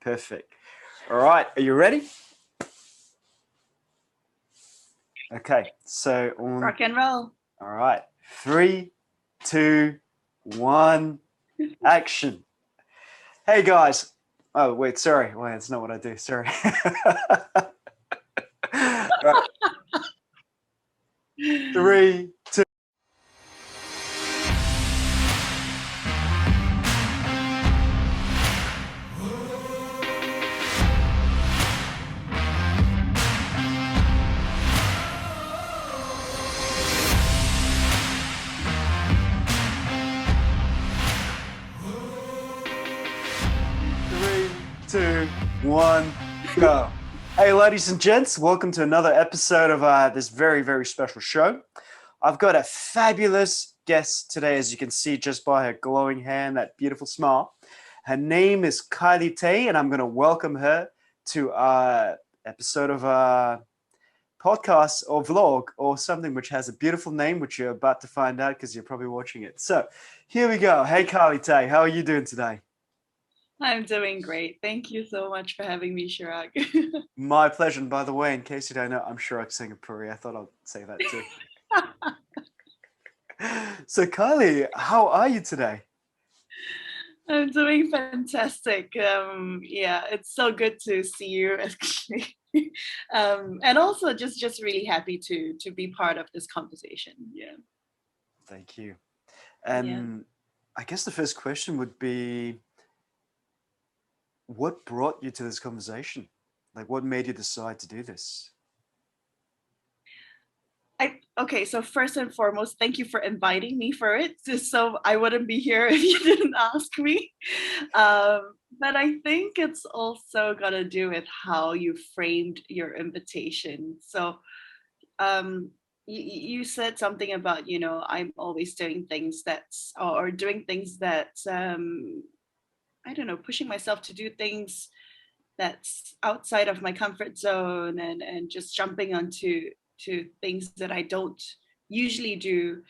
Perfect. All right, are you ready? Okay, so Rock and roll. all right, 3, 2, 1, action. Hey guys. Oh wait, sorry. Wait, that's not what I do. Sorry. All right, 3, 2. 3, 2, 1, go. Hey, ladies and gents, welcome to another episode of this very, very special show. I've got a fabulous guest today, as you can see just by her glowing hair and that beautiful smile. Her name is Kylie Tay, and I'm going to welcome her to our episode of podcast or vlog or something which has a beautiful name, which you're about to find out because you're probably watching it. So here we go. Hey, Kylie Tay, how are you doing today? I'm doing great. Thank you so much for having me, Chirag. My pleasure. And by the way, in case you don't know, I'm sure I'm Singapore. I thought I'd say that too. So, Kylie, how are you today? I'm doing fantastic. Yeah, it's so good to see you actually. And also just really happy to be part of this conversation. Yeah. Thank you. Yeah. And I guess the first question would be, what brought you to this conversation? Like, what made you decide to do this? Okay, so first and foremost, thank you for inviting me for it. So I wouldn't be here if you didn't ask me. But I think it's also got to do with how you framed your invitation. So um, you said something about, I'm always doing things or doing things that, I don't know, pushing myself to do things that's outside of my comfort zone and just jumping onto things that I don't usually do.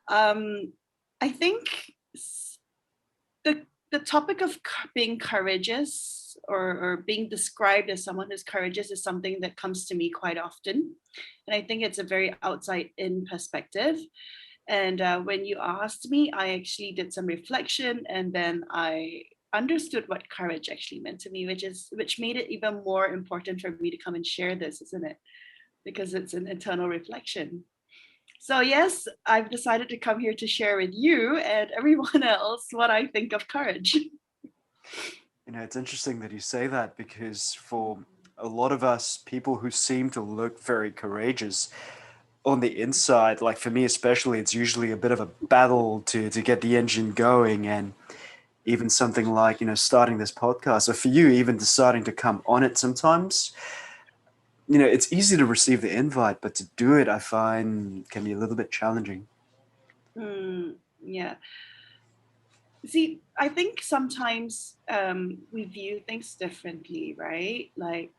Um, I think the topic of being courageous or being described as someone who's courageous is something that comes to me quite often. And I think it's a very outside in perspective. And when you asked me, I actually did some reflection and then I understood what courage actually meant to me, which made it even more important for me to come and share this, isn't it? Because it's an internal reflection. So yes, I've decided to come here to share with you and everyone else what I think of courage. It's interesting that you say that because for a lot of us, people who seem to look very courageous on the inside, like for me especially, it's usually a bit of a battle to get the engine going. And even something like, starting this podcast, or for you, even deciding to come on it sometimes, it's easy to receive the invite, but to do it, I find can be a little bit challenging. Yeah. See, I think sometimes we view things differently, right? Like,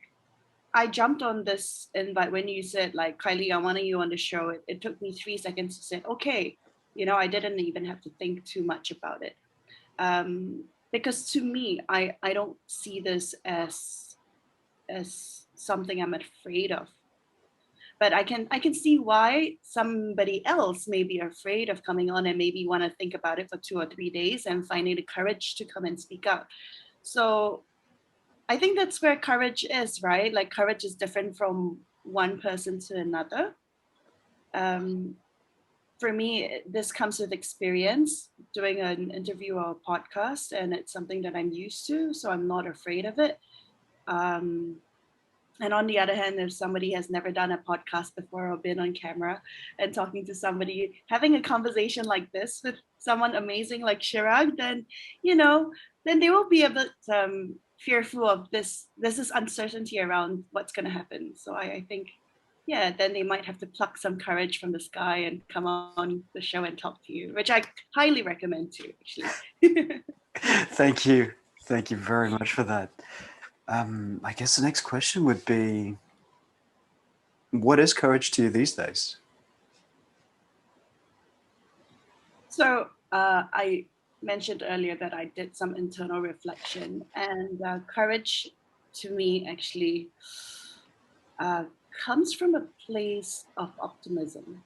I jumped on this invite when you said, like, Kylie, I want you on the show. It took me 3 seconds to say, okay. I didn't even have to think too much about it. Because to me, I don't see this as something I'm afraid of. But I can see why somebody else may be afraid of coming on and maybe want to think about it for 2 or 3 days and finding the courage to come and speak out. So I think that's where courage is, right? Like courage is different from one person to another. Um, for me, this comes with experience doing an interview or a podcast, and it's something that I'm used to, so I'm not afraid of it. Um, and on the other hand, if somebody has never done a podcast before or been on camera and talking to somebody, having a conversation like this with someone amazing like Chirag, then, then they will be a bit fearful of this. There's this uncertainty around what's going to happen. So I think, yeah, then they might have to pluck some courage from the sky and come on the show and talk to you, which I highly recommend too, actually. Thank you. Thank you very much for that. I guess the next question would be, what is courage to you these days? So I mentioned earlier that I did some internal reflection, and courage to me actually uh, comes from a place of optimism.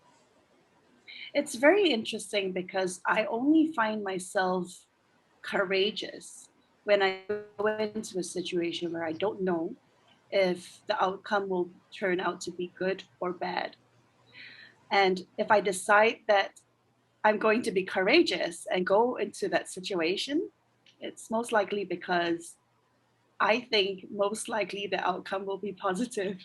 It's very interesting because I only find myself courageous when I go into a situation where I don't know if the outcome will turn out to be good or bad. And if I decide that I'm going to be courageous and go into that situation, it's most likely because I think most likely the outcome will be positive.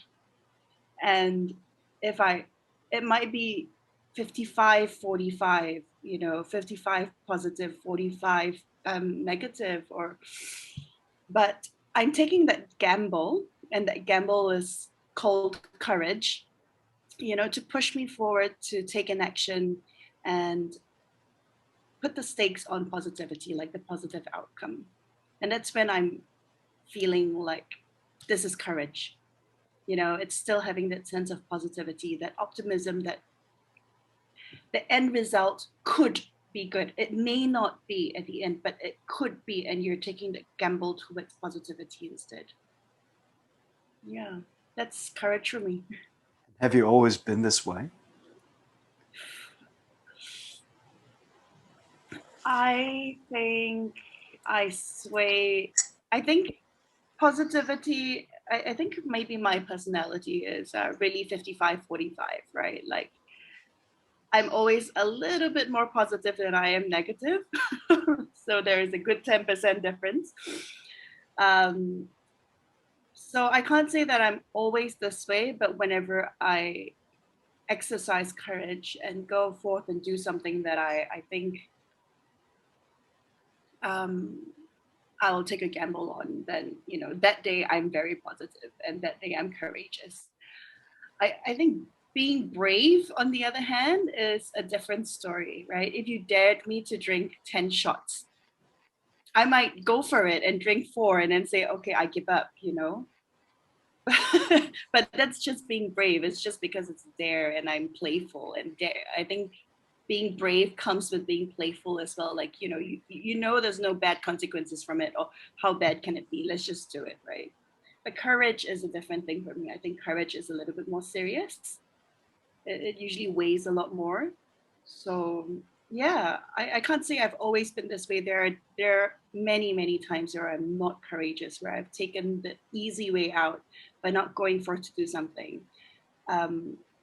And if I, it might be 55-45, 55 positive, 45 negative, but I'm taking that gamble, and that gamble is called courage, to push me forward to take an action and put the stakes on positivity, like the positive outcome. And that's when I'm feeling like this is courage. It's still having that sense of positivity, that optimism, that the end result could be good. It may not be at the end, but it could be, and you're taking the gamble towards positivity instead. Yeah, that's courage for me. Have you always been this way? I think I sway. I think positivity, I think maybe my personality is really 55-45, right? Like I'm always a little bit more positive than I am negative. So there is a good 10% difference. Um, so I can't say that I'm always this way, but whenever I exercise courage and go forth and do something that I think um, I'll take a gamble on, then, that day I'm very positive and that day I'm courageous. I think being brave, on the other hand, is a different story, right? If you dared me to drink 10 shots, I might go for it and drink 4 and then say, okay, I give up. But that's just being brave. It's just because it's there and I'm playful and dare. I think being brave comes with being playful as well. Like, there's no bad consequences from it, or how bad can it be? Let's just do it, right? But courage is a different thing for me. I think courage is a little bit more serious. It usually weighs a lot more. So yeah, I can't say I've always been this way. There are many times where I'm not courageous, where I've taken the easy way out by not going for to do something,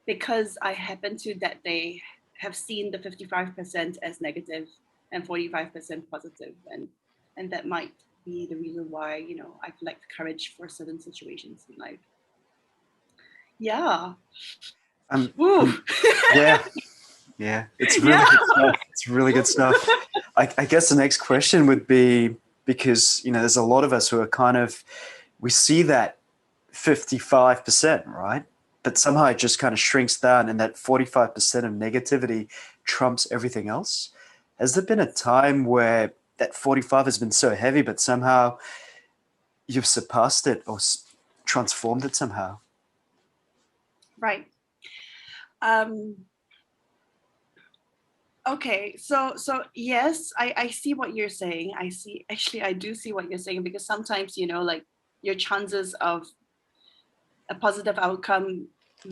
because I happen to that day have seen the 55% as negative and 45% positive, and that might be the reason why I've lacked courage for certain situations in life. Yeah. Um, Ooh. yeah, yeah, it's Yeah. really good stuff. It's really good stuff. I guess the next question would be, because there's a lot of us who are we see that 55%, right? But somehow it just kind of shrinks down, and that 45% of negativity trumps everything else. Has there been a time where that 45 has been so heavy, but somehow you've surpassed it or transformed it somehow? Right. Okay, so yes, I see what you're saying. I do see what you're saying, because sometimes, like your chances of a positive outcome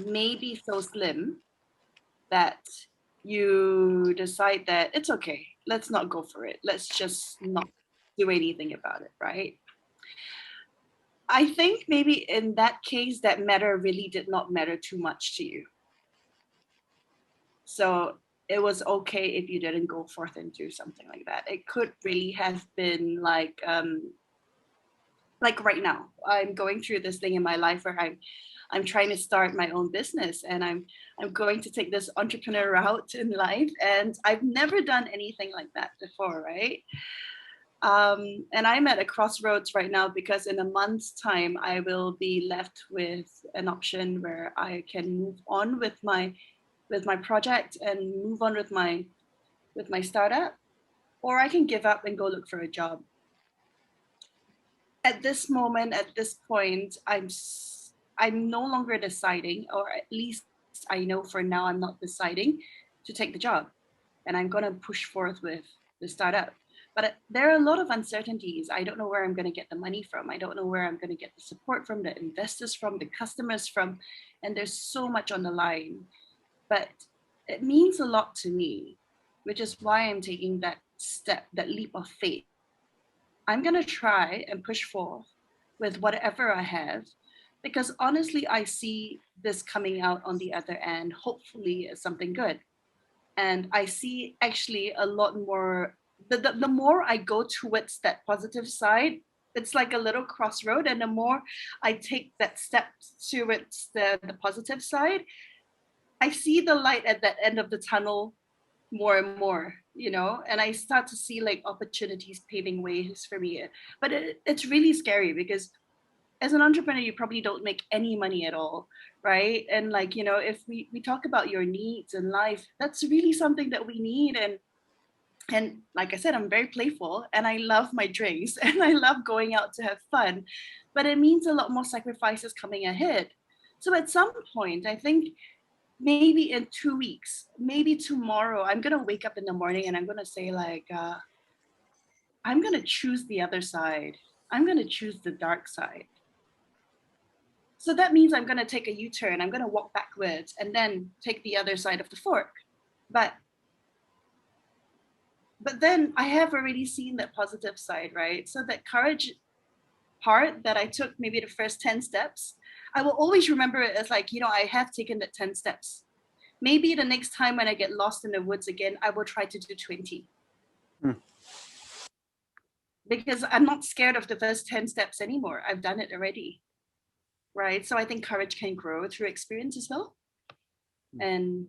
may be so slim that you decide that it's okay, let's not go for it. Let's just not do anything about it, right? I think maybe in that case, that matter really did not matter too much to you. So it was okay if you didn't go forth and do something like that. It could really have been like right now, I'm going through this thing in my life where I'm trying to start my own business, and I'm going to take this entrepreneur route in life, and I've never done anything like that before, right? And I'm at a crossroads right now, because in a month's time I will be left with an option where I can move on with my project and move on with my startup, or I can give up and go look for a job. At this moment, at this point, I'm no longer deciding, or at least I know for now I'm not deciding to take the job, and I'm gonna push forth with the startup. But there are a lot of uncertainties. I don't know where I'm going to get the money from. I don't know where I'm going to get the support from, the investors from, the customers from. And there's so much on the line. But it means a lot to me, which is why I'm taking that step, that leap of faith. I'm going to try and push forth with whatever I have, because honestly, I see this coming out on the other end, hopefully, as something good. And I see actually a lot more. The more I go towards that positive side, it's like a little crossroad. And the more I take that step towards the positive side, I see the light at that end of the tunnel more and more, and I start to see like opportunities paving ways for me. But it's really scary because as an entrepreneur, you probably don't make any money at all, right? And like, if we talk about your needs in life, that's really something that we need. And like I said, I'm very playful and I love my drinks and I love going out to have fun, but it means a lot more sacrifices coming ahead. So at some point, I think maybe in 2 weeks, maybe tomorrow, I'm going to wake up in the morning and I'm going to say like, I'm going to choose the other side. I'm going to choose the dark side. So that means I'm going to take a U-turn. I'm going to walk backwards and then take the other side of the fork. But then I have already seen that positive side, right? So that courage part that I took, maybe the first 10 steps, I will always remember it as like, I have taken the 10 steps. Maybe the next time when I get lost in the woods again, I will try to do 20. Because I'm not scared of the first 10 steps anymore. I've done it already. Right. So I think courage can grow through experience as well. And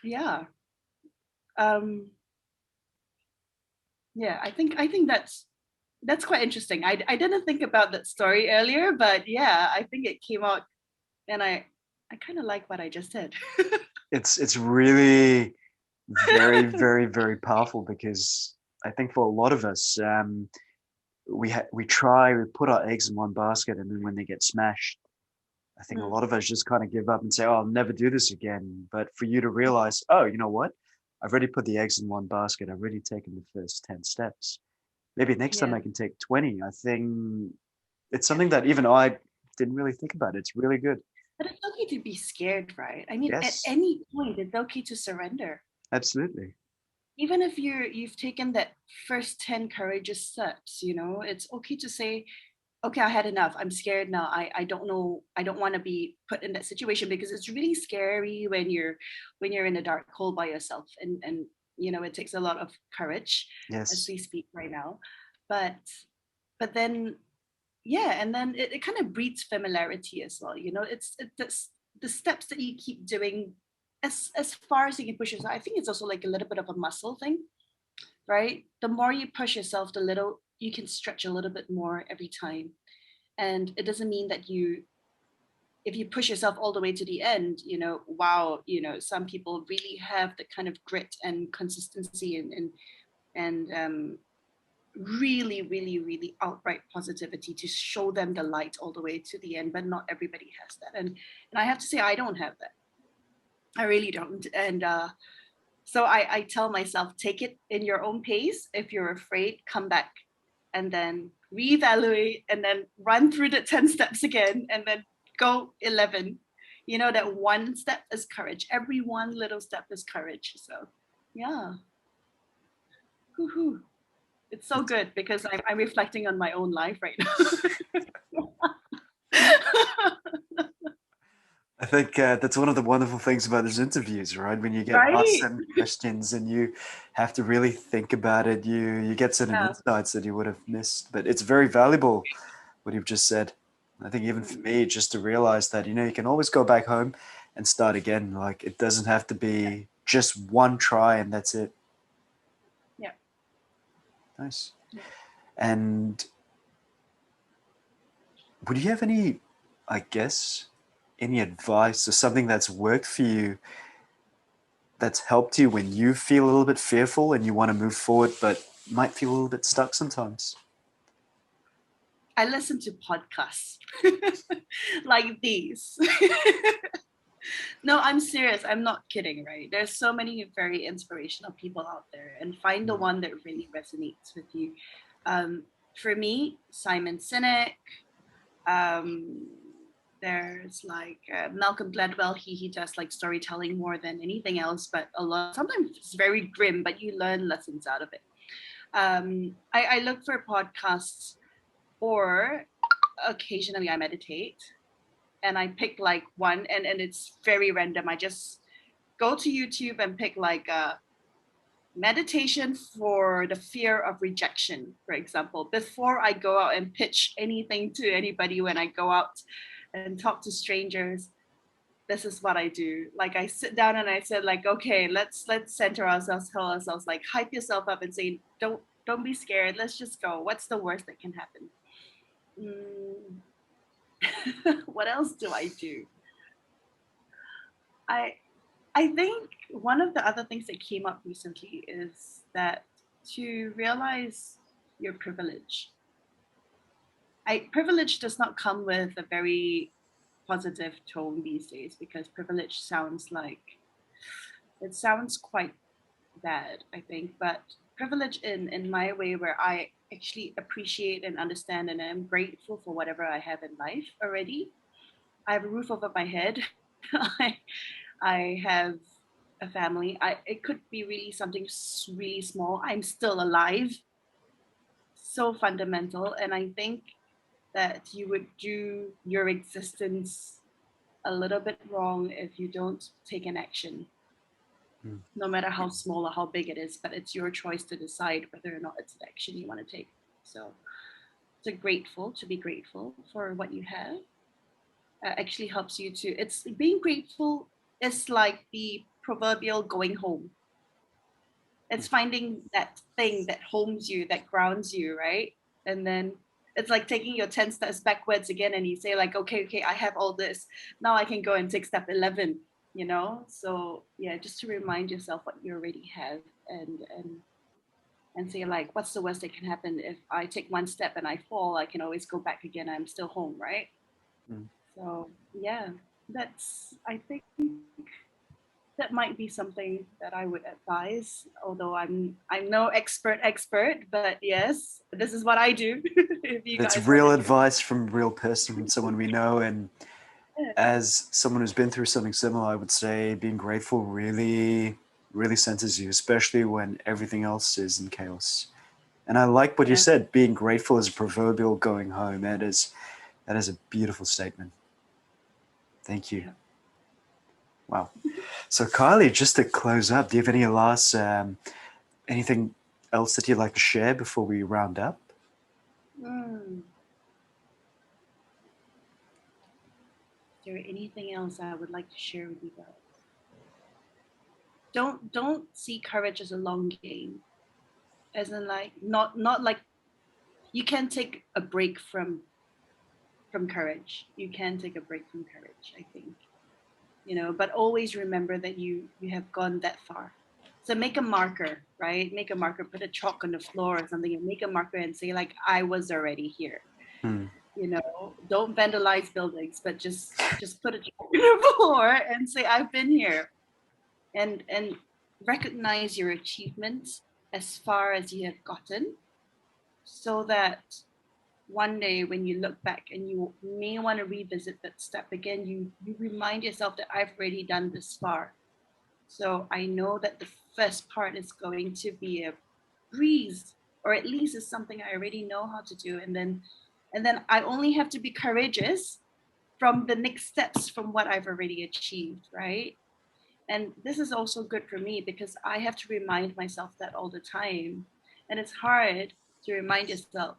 yeah. Yeah, I think that's quite interesting. I didn't think about that story earlier, but yeah, I think it came out and I kind of like what I just said. It's really very, very, very powerful because I think for a lot of us, we put our eggs in one basket, and then when they get smashed, I think a lot of us just kind of give up and say, "Oh, I'll never do this again." But for you to realize, oh, you know what? I've already put the eggs in one basket. I've already taken the first 10 steps. Maybe next time I can take 20. I think it's something that even I didn't really think about. It's really good. But it's okay to be scared, right? I mean, at Yes, any point, it's okay to surrender. absolutely. Even if you've taken that first 10 courageous steps, it's okay to say, okay, I had enough. I'm scared now. I don't know. I don't want to be put in that situation because it's really scary when you're in a dark hole by yourself. And it takes a lot of courage as Yes. we speak right now. But then yeah, and then it kind of breeds familiarity as well. It's the steps that you keep doing as far as you can push yourself. I think it's also like a little bit of a muscle thing, right? The more you push yourself, the little you can stretch a little bit more every time. And it doesn't mean that if you push yourself all the way to the end, wow, some people really have the kind of grit and consistency and really, really, really outright positivity to show them the light all the way to the end. But not everybody has that. And I have to say, I don't have that. I really don't. And so I tell myself, take it in your own pace. If you're afraid, come back and then reevaluate and then run through the 10 steps again and then go 11. That one step is courage. Every one little step is courage. So yeah. Woo-hoo. It's so good because I'm reflecting on my own life right now. I think that's one of the wonderful things about these interviews, right? When you get asked Right? certain questions and you have to really think about it, you get certain Yeah. insights that you would have missed. But it's very valuable what you've just said. I think even for me, just to realize that you can always go back home and start again. Like it doesn't have to be just one try and that's it. Yeah. Nice. And would you have any, I guess, any advice or something that's worked for you that's helped you when you feel a little bit fearful and you want to move forward, but might feel a little bit stuck sometimes? I listen to podcasts like these. No, I'm serious. I'm not kidding, right? There's so many very inspirational people out there, and find the one that really resonates with you. Um, for me, Simon Sinek. Um, there's like Malcolm Gladwell. He does like storytelling more than anything else, but a lot. Sometimes it's very grim, but you learn lessons out of it. I look for podcasts, or occasionally I meditate, and I pick like one, and it's very random. I just go to YouTube and pick like a meditation for the fear of rejection, for example, before I go out and pitch anything to anybody. When I go out and talk to strangers, this is what I do. Like, I sit down and I said, like, okay, let's center ourselves, tell ourselves, like, hype yourself up and say, don't be scared, let's just go. What's the worst that can happen? What else do I do? I think one of the other things that came up recently is that to realize your privilege. Privilege does not come with a very positive tone these days, because privilege sounds quite bad, I think. But privilege in my way, where I actually appreciate and understand and I'm grateful for whatever I have in life already. I have a roof over my head. I have a family. It could be really something really small. I'm still alive. So fundamental. And I think that you would do your existence a little bit wrong if you don't take an action, no matter how small or how big it is. But it's your choice to decide whether or not it's an action you want to take. So to be grateful for what you have actually helps you to, it's being grateful is like the proverbial going home. It's finding that thing that homes you, that grounds you, right? And then it's like taking your 10 steps backwards again, and you say like, okay, I have all this. Now I can go and take step 11, you know? So yeah, just to remind yourself what you already have, and say like, what's the worst that can happen? If I take one step and I fall, I can always go back again. I'm still home, right? So yeah, I think that might be something that I would advise, although I'm no expert, but yes, this is what I do. If you It's guys real want advice from a real person, from someone we know. And to, as someone who's been through something similar, I would say being grateful really, really centers you, especially when everything else is in chaos. And I like what you yeah, said, being grateful is a proverbial going home. That is a beautiful statement. Thank you. yeah. Wow. So Kylie, just to close up, do you have any last, anything else that you'd like to share before we round up? Mm. Is there anything else I would like to share with you guys? Don't see courage as a long game, as in like not like you can take a break from courage. You can take a break from courage, I think. You know, but always remember that you have gone that far. So make a marker, right? Make a marker, put a chalk on the floor or something, and make a marker and say like, I was already here. You know, don't vandalize buildings, but just put a chalk on the floor and say, I've been here. And recognize your achievements as far as you have gotten, so that one day when you look back and you may want to revisit that step again, you remind yourself that I've already done this far. So I know that the first part is going to be a breeze, or at least it's something I already know how to do. And then I only have to be courageous from the next steps from what I've already achieved, right? And this is also good for me because I have to remind myself that all the time. And it's hard to remind yourself.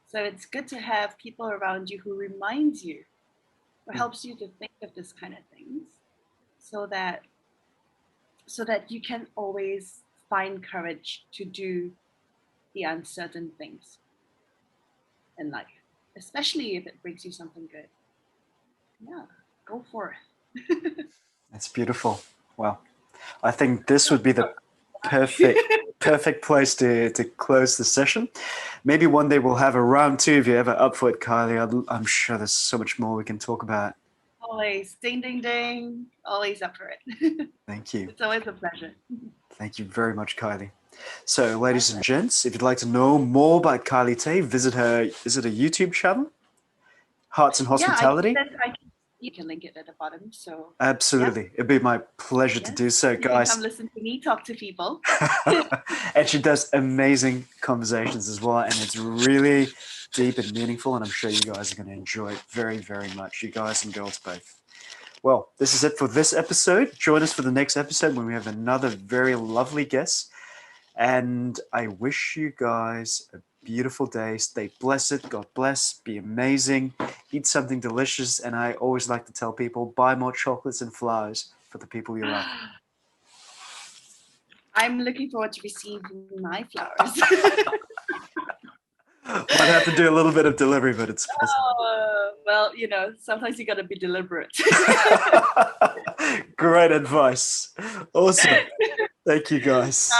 So it's good to have people around you who reminds you, or helps you to think of this kind of things, so that you can always find courage to do the uncertain things in life, especially if it brings you something good. Yeah, go for it. That's beautiful. Well, I think this would be the perfect place to close the session. Maybe one day we'll have a round two if you're ever up for it, Kylie. I'm sure there's so much more we can talk about. Always. Ding, ding, ding. Always up for it. Thank you. It's always a pleasure. Thank you very much, Kylie. So, ladies and gents, if you'd like to know more about Kylie Tay, visit her YouTube channel, Hearts and Hospitality. You can link it at the bottom. So Absolutely. It'd be my pleasure to do so, you guys. can come listen to me talk to people. And she does amazing conversations as well, and it's really deep and meaningful, and I'm sure you guys are going to enjoy it very, very much, you guys and girls both. Well, this is it for this episode. Join us for the next episode when we have another very lovely guest. And I wish you guys a beautiful day. Stay blessed. God bless. Be amazing. Eat something delicious. And I always like to tell people, buy more chocolates and flowers for the people you love. I'm looking forward to receiving my flowers. Might have to do a little bit of delivery, but it's possible. Well, sometimes you got to be deliberate. Great advice. Awesome. Thank you, guys.